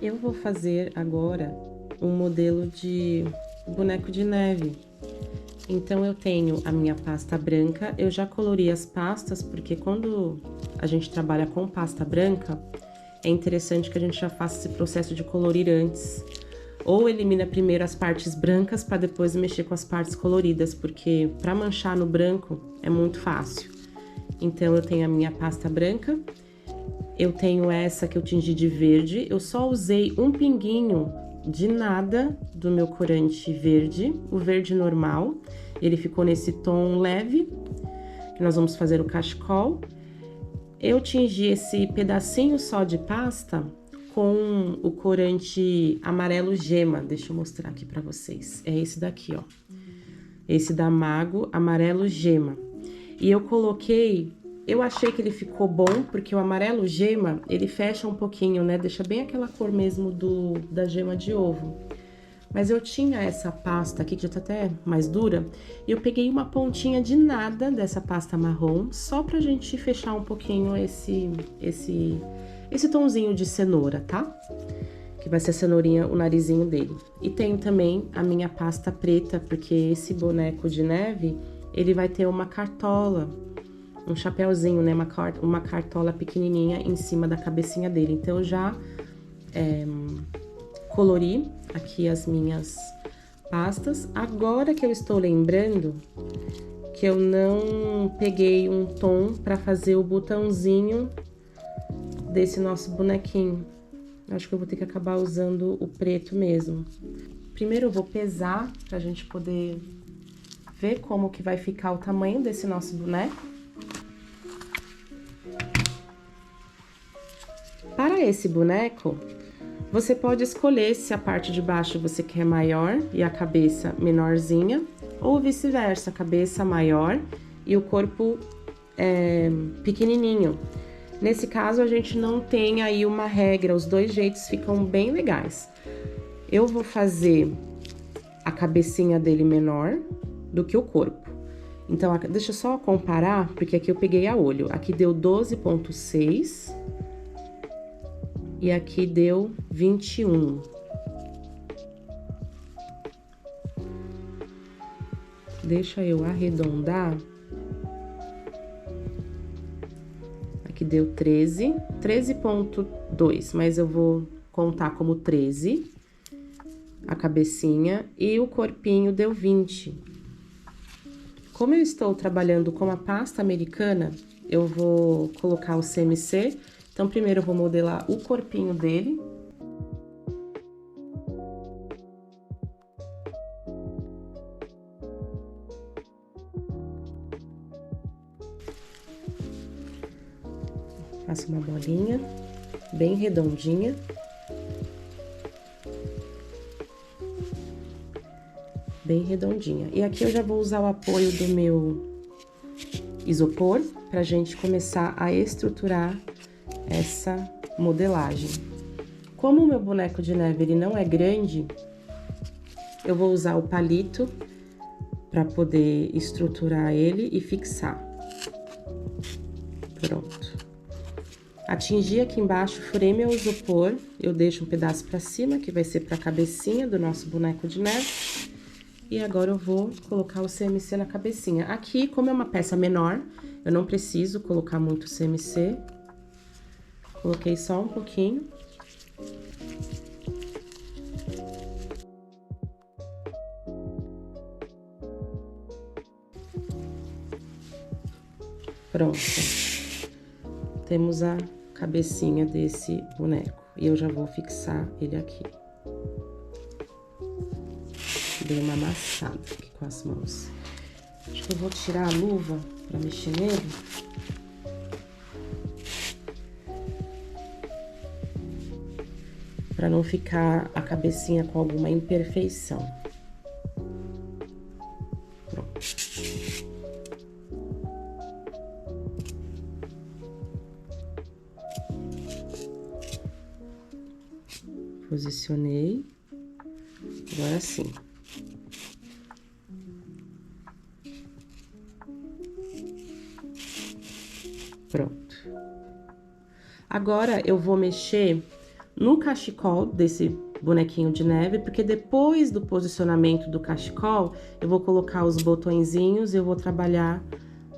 Eu vou fazer agora um modelo de boneco de neve. Então, eu tenho a minha pasta branca, eu já colori as pastas, porque quando a gente trabalha com pasta branca, é interessante que a gente já faça esse processo de colorir antes. Ou elimina primeiro as partes brancas para depois mexer com as partes coloridas, porque para manchar no branco é muito fácil. Então, eu tenho a minha pasta branca, eu tenho essa que eu tingi de verde, eu só usei um pinguinho de nada do meu corante verde, o verde normal, ele ficou nesse tom leve, que nós vamos fazer o cachecol. Eu tingi esse pedacinho só de pasta com o corante amarelo gema, deixa eu mostrar aqui pra vocês, é esse daqui, ó, esse da Mago amarelo gema. E eu coloquei, eu achei que ele ficou bom, porque o amarelo gema, ele fecha um pouquinho, né, deixa bem aquela cor mesmo da gema de ovo. Mas eu tinha essa pasta aqui, que já tá até mais dura, e eu peguei uma pontinha de nada dessa pasta marrom, só pra gente fechar um pouquinho esse tomzinho de cenoura, tá? Que vai ser a cenourinha, o narizinho dele. E tenho também a minha pasta preta, porque esse boneco de neve, ele vai ter uma cartola, um chapéuzinho, né? Uma cartola pequenininha em cima da cabecinha dele. Então, eu já colori aqui as minhas pastas. Agora que eu estou lembrando que eu não peguei um tom para fazer o botãozinho desse nosso bonequinho. Acho que eu vou ter que acabar usando o preto mesmo. Primeiro eu vou pesar pra gente poder ver como que vai ficar o tamanho desse nosso boneco. Para esse boneco, você pode escolher se a parte de baixo você quer maior e a cabeça menorzinha, ou vice-versa, a cabeça maior e o corpo pequenininho. Nesse caso, a gente não tem aí uma regra, os dois jeitos ficam bem legais. Eu vou fazer a cabecinha dele menor do que o corpo. Então, deixa eu só comparar, porque aqui eu peguei a olho. Aqui deu 12,6 e aqui deu 21. Deixa eu arredondar. Aqui deu 13,2, mas eu vou contar como 13, a cabecinha, e o corpinho deu 20. Como eu estou trabalhando com a pasta americana, eu vou colocar o CMC, então primeiro eu vou modelar o corpinho dele. Faço uma bolinha bem redondinha. Bem redondinha. E aqui eu já vou usar o apoio do meu isopor pra gente começar a estruturar essa modelagem. Como o meu boneco de neve ele não é grande, eu vou usar o palito para poder estruturar ele e fixar. Pronto. Atingi aqui embaixo, furei meu isopor, eu deixo um pedaço para cima, que vai ser para a cabecinha do nosso boneco de neve. E agora eu vou colocar o CMC na cabecinha. Aqui, como é uma peça menor, eu não preciso colocar muito CMC. Coloquei só um pouquinho. Pronto. Temos a cabecinha desse boneco. E eu já vou fixar ele aqui. Dei uma amassada aqui com as mãos. Acho que eu vou tirar a luva pra mexer nele. Pra não ficar a cabecinha com alguma imperfeição. Pronto. Posicionei. Agora sim. Pronto. Agora, eu vou mexer no cachecol desse bonequinho de neve, porque depois do posicionamento do cachecol, eu vou colocar os botõezinhos e eu vou trabalhar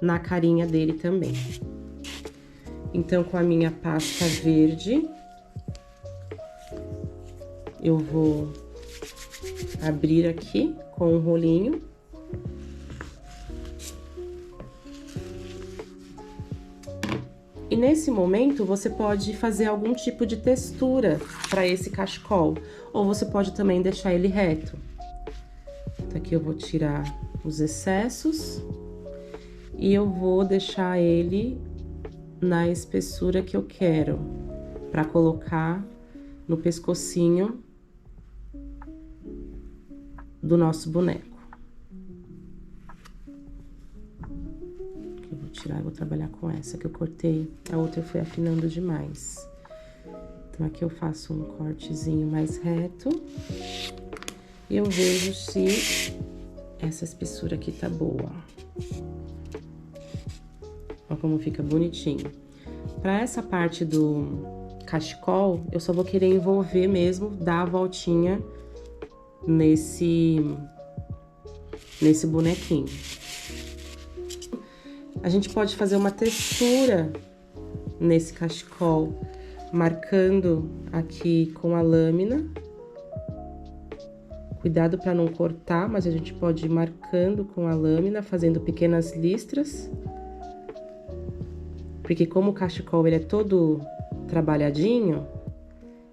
na carinha dele também. Então, com a minha pasta verde, eu vou abrir aqui com um rolinho. E nesse momento, você pode fazer algum tipo de textura para esse cachecol, ou você pode também deixar ele reto. Então, aqui eu vou tirar os excessos e eu vou deixar ele na espessura que eu quero, para colocar no pescocinho do nosso boneco. Eu vou tirar e vou trabalhar com essa que eu cortei, a outra eu fui afinando demais. Então, aqui eu faço um cortezinho mais reto e eu vejo se essa espessura aqui tá boa. Olha como fica bonitinho. Para essa parte do cachecol, eu só vou querer envolver mesmo, dar a voltinha nesse bonequinho. A gente pode fazer uma textura nesse cachecol, marcando aqui com a lâmina. Cuidado para não cortar, mas a gente pode ir marcando com a lâmina, fazendo pequenas listras. Porque como o cachecol ele é todo trabalhadinho,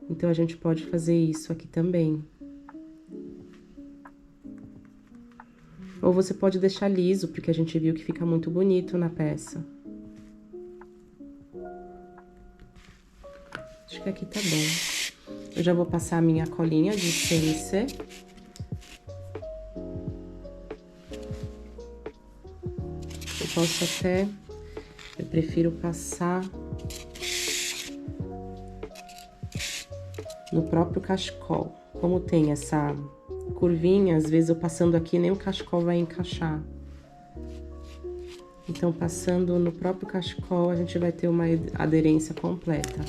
então a gente pode fazer isso aqui também. Ou você pode deixar liso, porque a gente viu que fica muito bonito na peça. Acho que aqui tá bom. Eu já vou passar a minha colinha de CNC. Eu posso até... Eu prefiro passar no próprio cachecol. Como tem essa curvinha, às vezes eu passando aqui nem o cachecol vai encaixar. Então, passando no próprio cachecol, a gente vai ter uma aderência completa.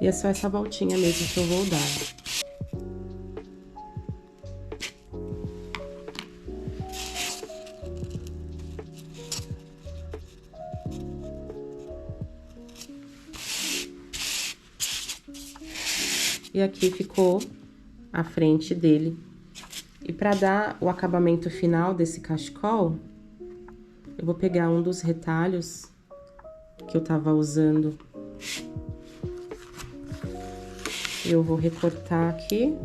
E é só essa voltinha mesmo que eu vou dar. E aqui ficou a frente dele. E para dar o acabamento final desse cachecol, eu vou pegar um dos retalhos que eu tava usando. Eu vou recortar aqui.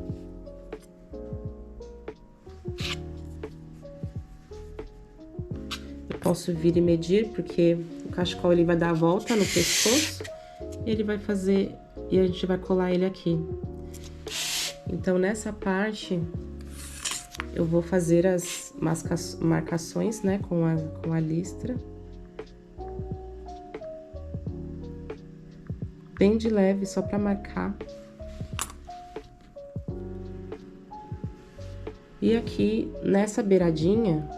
Eu posso vir e medir, porque o cachecol ele vai dar a volta no pescoço e ele vai fazer... E a gente vai colar ele aqui. Então, nessa parte, eu vou fazer as marcações, né, com a listra. Bem de leve, só pra marcar. E aqui, nessa beiradinha,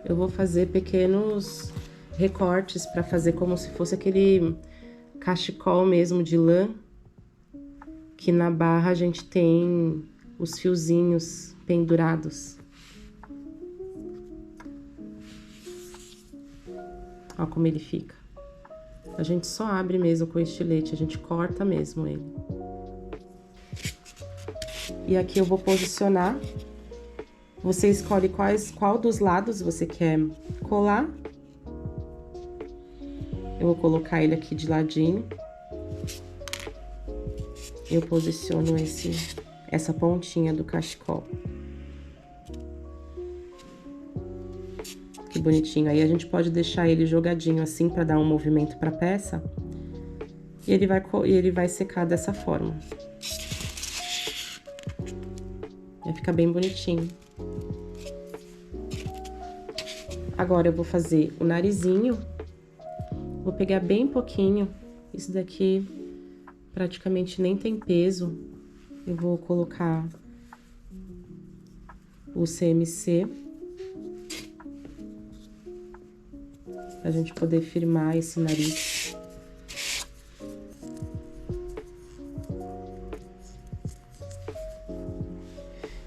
eu vou fazer pequenos recortes pra fazer como se fosse aquele cachecol mesmo de lã. Que na barra a gente tem os fiozinhos pendurados. Olha como ele fica. A gente só abre mesmo com o estilete, a gente corta mesmo ele. E aqui eu vou posicionar. Você escolhe qual dos lados você quer colar. Eu vou colocar ele aqui de ladinho. Eu posiciono essa pontinha do cachecol. Que bonitinho. Aí a gente pode deixar ele jogadinho assim para dar um movimento para a peça. E ele vai secar dessa forma. Vai ficar bem bonitinho. Agora eu vou fazer o narizinho. Vou pegar bem pouquinho. Isso daqui praticamente nem tem peso. Eu vou colocar o CMC. Pra gente poder firmar esse nariz.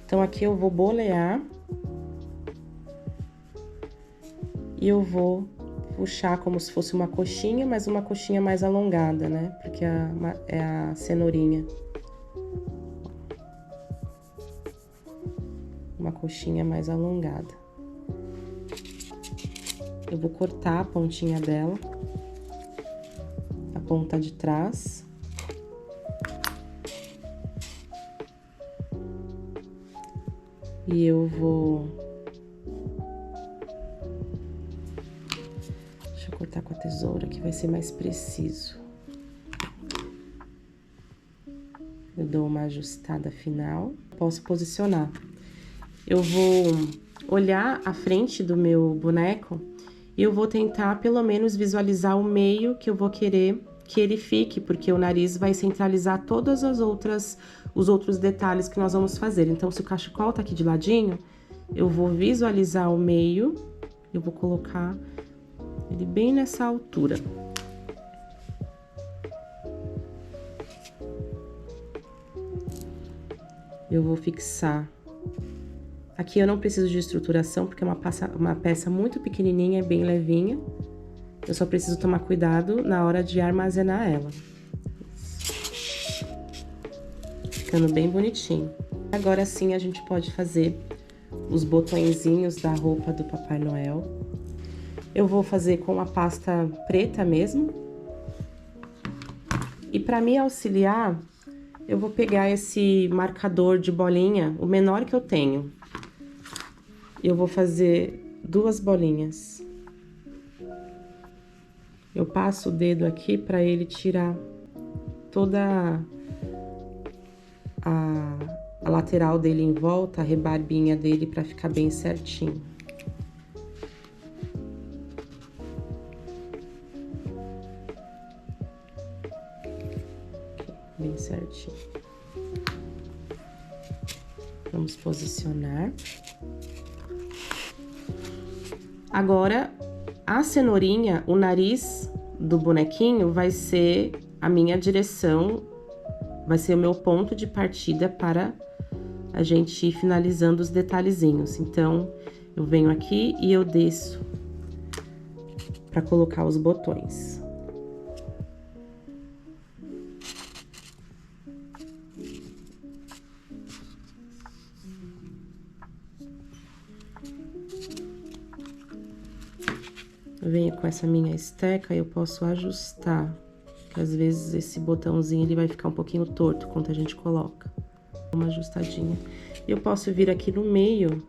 Então, aqui eu vou bolear. E eu vou puxar como se fosse uma coxinha, mas uma coxinha mais alongada, né? Porque é a cenourinha. Uma coxinha mais alongada. Eu vou cortar a pontinha dela. A ponta de trás. E eu vou... Deixa eu cortar com a tesoura, que vai ser mais preciso. Eu dou uma ajustada final. Posso posicionar. Eu vou olhar a frente do meu boneco e eu vou tentar, pelo menos, visualizar o meio que eu vou querer que ele fique, porque o nariz vai centralizar todas os outros detalhes que nós vamos fazer. Então, se o cachecol tá aqui de ladinho, eu vou visualizar o meio, eu vou colocar ele bem nessa altura. Eu vou fixar. Aqui eu não preciso de estruturação, porque é uma peça muito pequenininha e bem levinha. Eu só preciso tomar cuidado na hora de armazenar ela. Ficando bem bonitinho. Agora sim a gente pode fazer os botõezinhos da roupa do Papai Noel. Eu vou fazer com a pasta preta mesmo. E para me auxiliar, eu vou pegar esse marcador de bolinha, o menor que eu tenho. Eu vou fazer 2 bolinhas. Eu passo o dedo aqui para ele tirar toda a lateral dele em volta, a rebarbinha dele, para ficar bem certinho. Bem certinho. Vamos posicionar. Agora, a cenourinha, o nariz do bonequinho vai ser a minha direção, vai ser o meu ponto de partida para a gente ir finalizando os detalhezinhos. Então, eu venho aqui e eu desço para colocar os botões. Eu venho com essa minha esteca e eu posso ajustar, que às vezes esse botãozinho ele vai ficar um pouquinho torto quando a gente coloca. Uma ajustadinha. Eu posso vir aqui no meio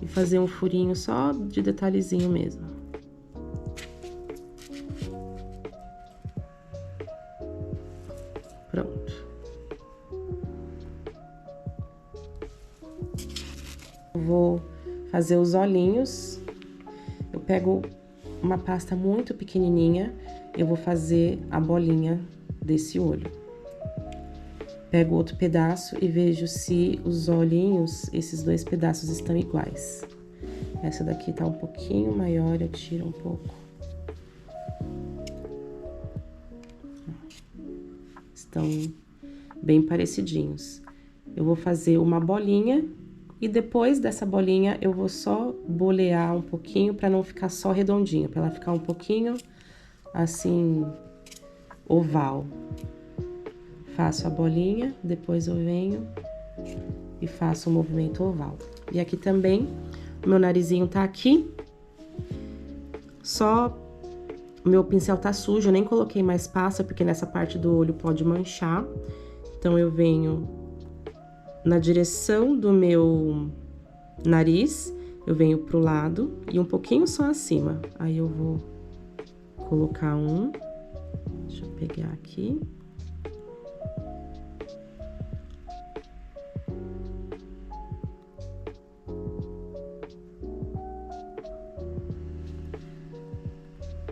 e fazer um furinho só de detalhezinho mesmo. Pronto. Eu vou fazer os olhinhos. Eu pego uma pasta muito pequenininha, eu vou fazer a bolinha desse olho. Pego outro pedaço e vejo se os olhinhos, esses 2 pedaços estão iguais. Essa daqui tá um pouquinho maior, eu tiro um pouco. Estão bem parecidinhos. Eu vou fazer uma bolinha. E depois dessa bolinha, eu vou só bolear um pouquinho para não ficar só redondinho, para ela ficar um pouquinho assim, oval. Faço a bolinha, depois eu venho e faço o movimento oval. E aqui também, o meu narizinho tá aqui, só o meu pincel tá sujo, eu nem coloquei mais pasta, porque nessa parte do olho pode manchar. Então, eu venho na direção do meu nariz, eu venho pro lado e um pouquinho só acima. Aí eu vou colocar um, deixa eu pegar aqui.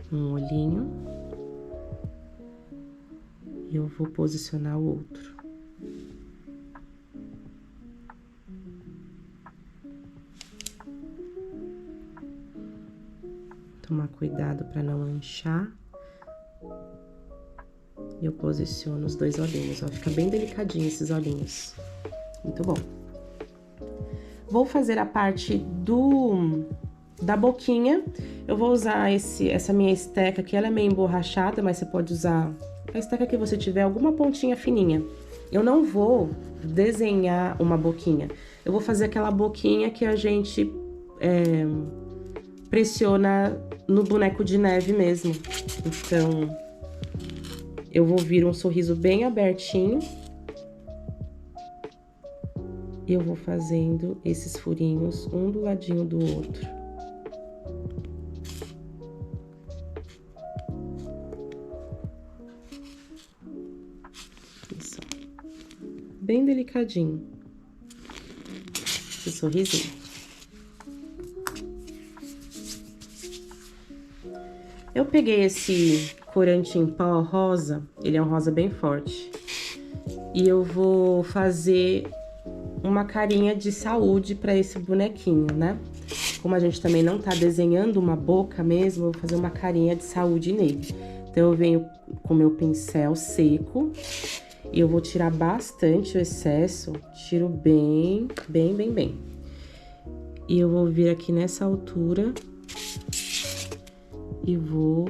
Um olhinho. E eu vou posicionar o outro. Tomar cuidado para não manchar. E eu posiciono os 2 olhinhos, ó. Fica bem delicadinho esses olhinhos. Muito bom. Vou fazer a parte da boquinha. Eu vou usar essa minha esteca aqui, ela é meio emborrachada, mas você pode usar a esteca que você tiver, alguma pontinha fininha. Eu não vou desenhar uma boquinha. Eu vou fazer aquela boquinha que a gente pressiona no boneco de neve mesmo. Então, eu vou vir um sorriso bem abertinho. E eu vou fazendo esses furinhos, um do ladinho do outro. Isso. Bem delicadinho. Esse sorrisinho. Eu peguei esse corante em pó rosa, ele é um rosa bem forte. E eu vou fazer uma carinha de saúde para esse bonequinho, né? Como a gente também não tá desenhando uma boca mesmo, eu vou fazer uma carinha de saúde nele. Então, eu venho com meu pincel seco e eu vou tirar bastante o excesso, tiro bem. E eu vou vir aqui nessa altura e vou,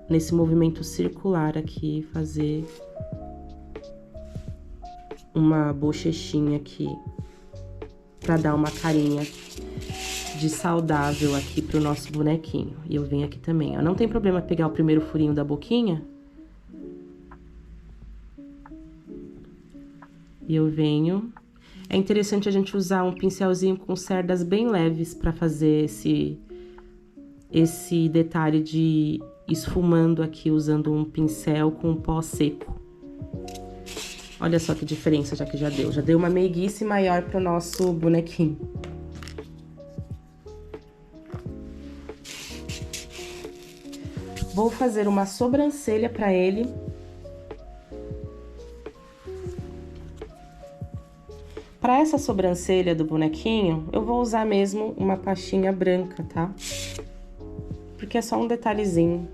nesse movimento circular aqui, fazer uma bochechinha aqui, pra dar uma carinha de saudável aqui pro nosso bonequinho. E eu venho aqui também, ó. Não tem problema pegar o primeiro furinho da boquinha. E eu venho... É interessante a gente usar um pincelzinho com cerdas bem leves pra fazer esse detalhe de esfumando aqui, usando um pincel com pó seco. Olha só que diferença já deu. Já deu uma meiguice maior pro nosso bonequinho. Vou fazer uma sobrancelha pra ele. Pra essa sobrancelha do bonequinho, eu vou usar mesmo uma pastinha branca, tá? Porque é só um detalhezinho.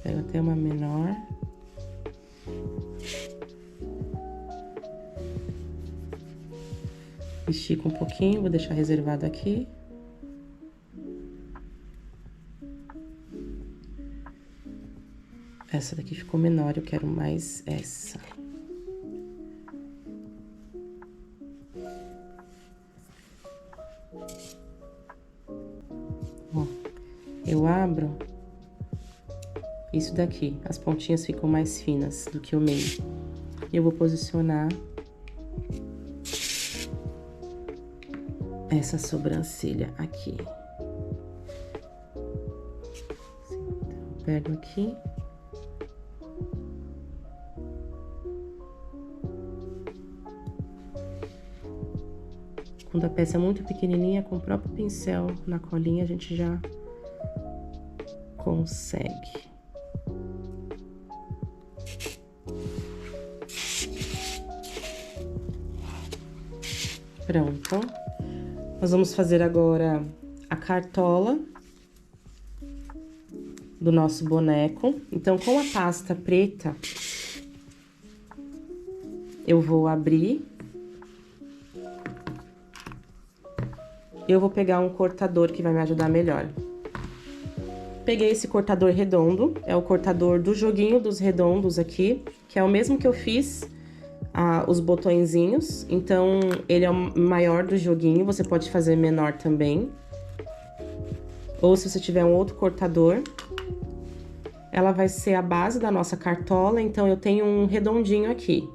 Pego até uma menor. Estico um pouquinho, vou deixar reservado aqui. Essa daqui ficou menor, eu quero mais essa. Ó, eu abro isso daqui, as pontinhas ficam mais finas do que o meio. Eu vou posicionar essa sobrancelha aqui. Então, pego aqui. Quando a peça é muito pequenininha, com o próprio pincel na colinha, a gente já consegue. Pronto. Nós vamos fazer agora a cartola do nosso boneco. Então, com a pasta preta, eu vou abrir. Eu vou pegar um cortador que vai me ajudar melhor. Peguei esse cortador redondo, é o cortador do joguinho dos redondos aqui, que é o mesmo que eu fiz os botõezinhos. Então, ele é o maior do joguinho, você pode fazer menor também. Ou se você tiver um outro cortador, ela vai ser a base da nossa cartola, então eu tenho um redondinho aqui.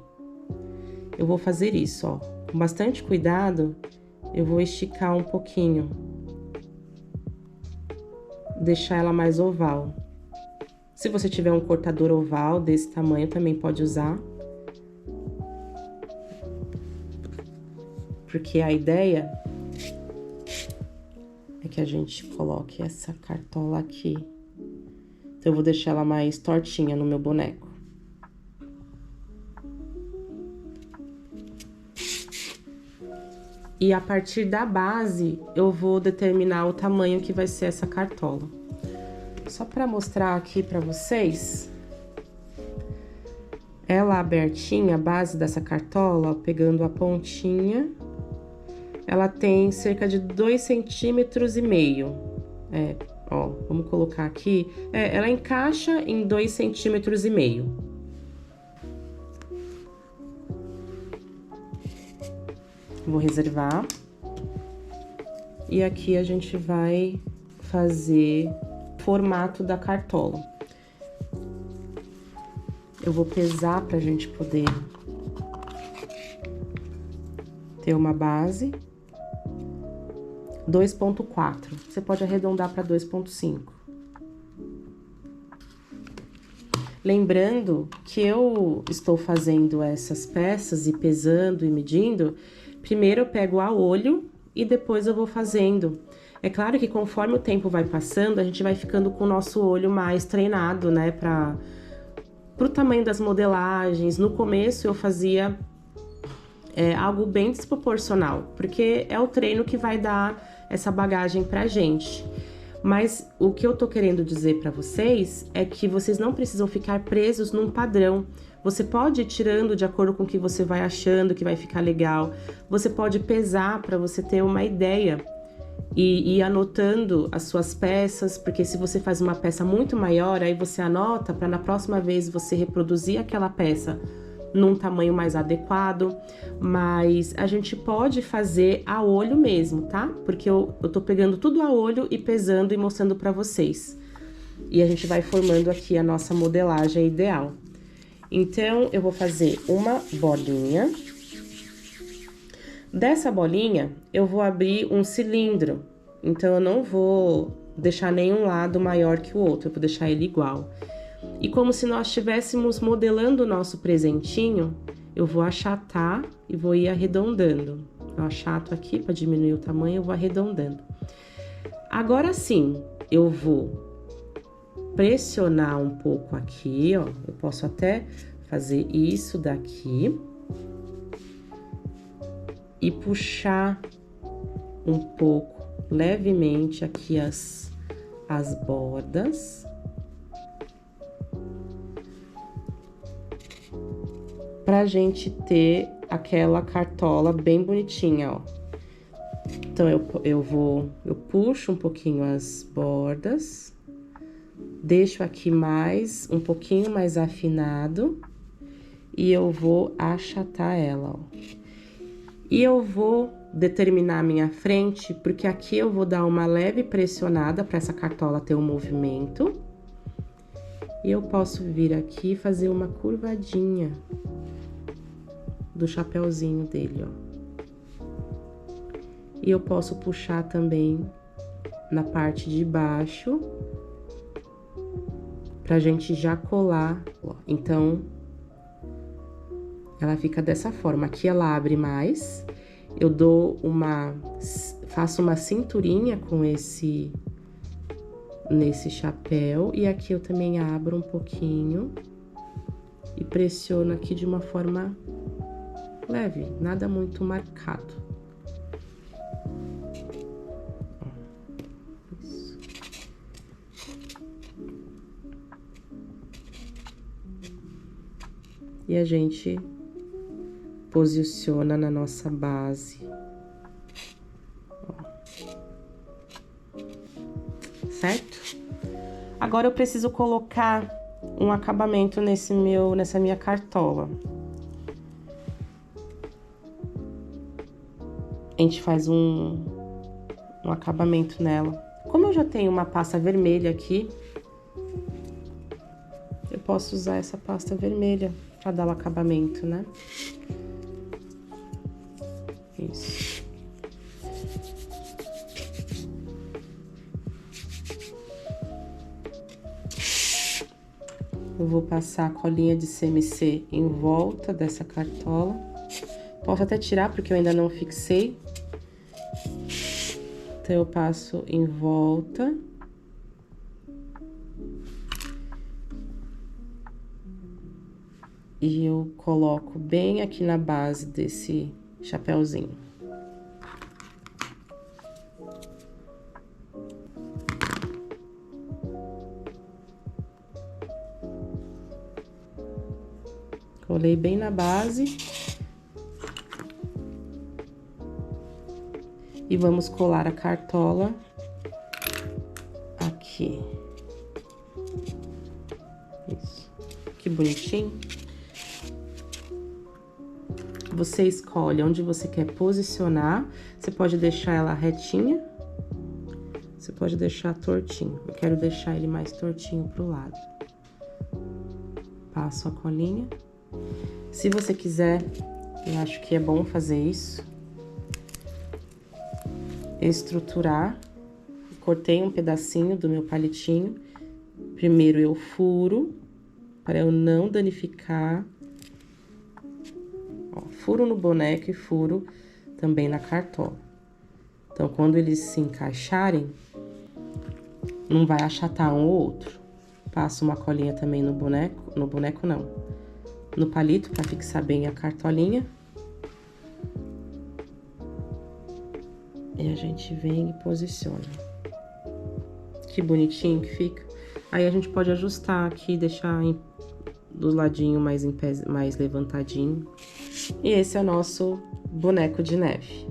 Eu vou fazer isso, ó, com bastante cuidado. Eu vou esticar um pouquinho, deixar ela mais oval. Se você tiver um cortador oval desse tamanho, também pode usar. Porque a ideia é que a gente coloque essa cartola aqui. Então, eu vou deixar ela mais tortinha no meu boneco. E a partir da base, eu vou determinar o tamanho que vai ser essa cartola. Só para mostrar aqui para vocês, Ela abertinha, a base dessa cartola, ó, pegando a pontinha, ela tem cerca de 2,5 centímetros. Ó, vamos colocar aqui. Ela encaixa em 2,5 centímetros. Vou reservar. E aqui a gente vai fazer o formato da cartola. Eu vou pesar pra gente poder ter uma base. 2,4. Você pode arredondar para 2,5. Lembrando que eu estou fazendo essas peças e pesando e medindo, primeiro eu pego a olho e depois eu vou fazendo. É claro que conforme o tempo vai passando, a gente vai ficando com o nosso olho mais treinado, né, pro tamanho das modelagens. No começo eu fazia algo bem desproporcional, porque é o treino que vai dar essa bagagem pra gente. Mas o que eu tô querendo dizer pra vocês é que vocês não precisam ficar presos num padrão. Você pode ir tirando de acordo com o que você vai achando que vai ficar legal. Você pode pesar para você ter uma ideia e ir anotando as suas peças, porque se você faz uma peça muito maior, aí você anota para na próxima vez você reproduzir aquela peça num tamanho mais adequado. Mas a gente pode fazer a olho mesmo, tá? Porque eu tô pegando tudo a olho e pesando e mostrando para vocês. E a gente vai formando aqui a nossa modelagem ideal. Então, eu vou fazer uma bolinha. Dessa bolinha, eu vou abrir um cilindro. Então, eu não vou deixar nenhum lado maior que o outro, eu vou deixar ele igual. E como se nós estivéssemos modelando o nosso presentinho, eu vou achatar e vou ir arredondando. Eu achato aqui para diminuir o tamanho, eu vou arredondando. Agora sim, eu vou pressionar um pouco aqui, ó. Eu posso até fazer isso daqui e puxar um pouco levemente aqui as bordas. Pra gente ter aquela cartola bem bonitinha, ó. Então, eu puxo um pouquinho as bordas, deixo aqui um pouquinho mais afinado, e eu vou achatar ela, ó. E eu vou determinar a minha frente, porque aqui eu vou dar uma leve pressionada para essa cartola ter um movimento. E eu posso vir aqui e fazer uma curvadinha do chapeuzinho dele, ó. E eu posso puxar também na parte de baixo pra gente já colar, ó. Então, ela fica dessa forma. Aqui ela abre mais. Eu faço uma cinturinha com nesse chapéu. E aqui eu também abro um pouquinho e pressiono aqui de uma forma leve, nada muito marcado. Isso. E a gente posiciona na nossa base. Ó. Certo? Agora eu preciso colocar um acabamento nessa minha cartola. A gente faz um acabamento nela. Como eu já tenho uma pasta vermelha aqui, eu posso usar essa pasta vermelha para dar o acabamento, né? Isso. Eu vou passar a colinha de CMC em volta dessa cartola. Posso até tirar porque eu ainda não fixei. Então, eu passo em volta. E eu coloco bem aqui na base desse chapéuzinho. Colei bem na base. E vamos colar a cartola aqui. Isso. Que bonitinho. Você escolhe onde você quer posicionar. Você pode deixar ela retinha. Você pode deixar tortinho. Eu quero deixar ele mais tortinho pro lado. Passo a colinha. Se você quiser, eu acho que é bom fazer isso. Estruturar. Cortei um pedacinho do meu palitinho. Primeiro eu furo, para eu não danificar. Ó, furo no boneco e furo também na cartola. Então, quando eles se encaixarem, não vai achatar um ou outro. Passo uma colinha também no boneco não, no palito, para fixar bem a cartolinha. E a gente vem e posiciona. Que bonitinho que fica. Aí a gente pode ajustar aqui, deixar do ladinho mais levantadinho. E esse é o nosso boneco de neve.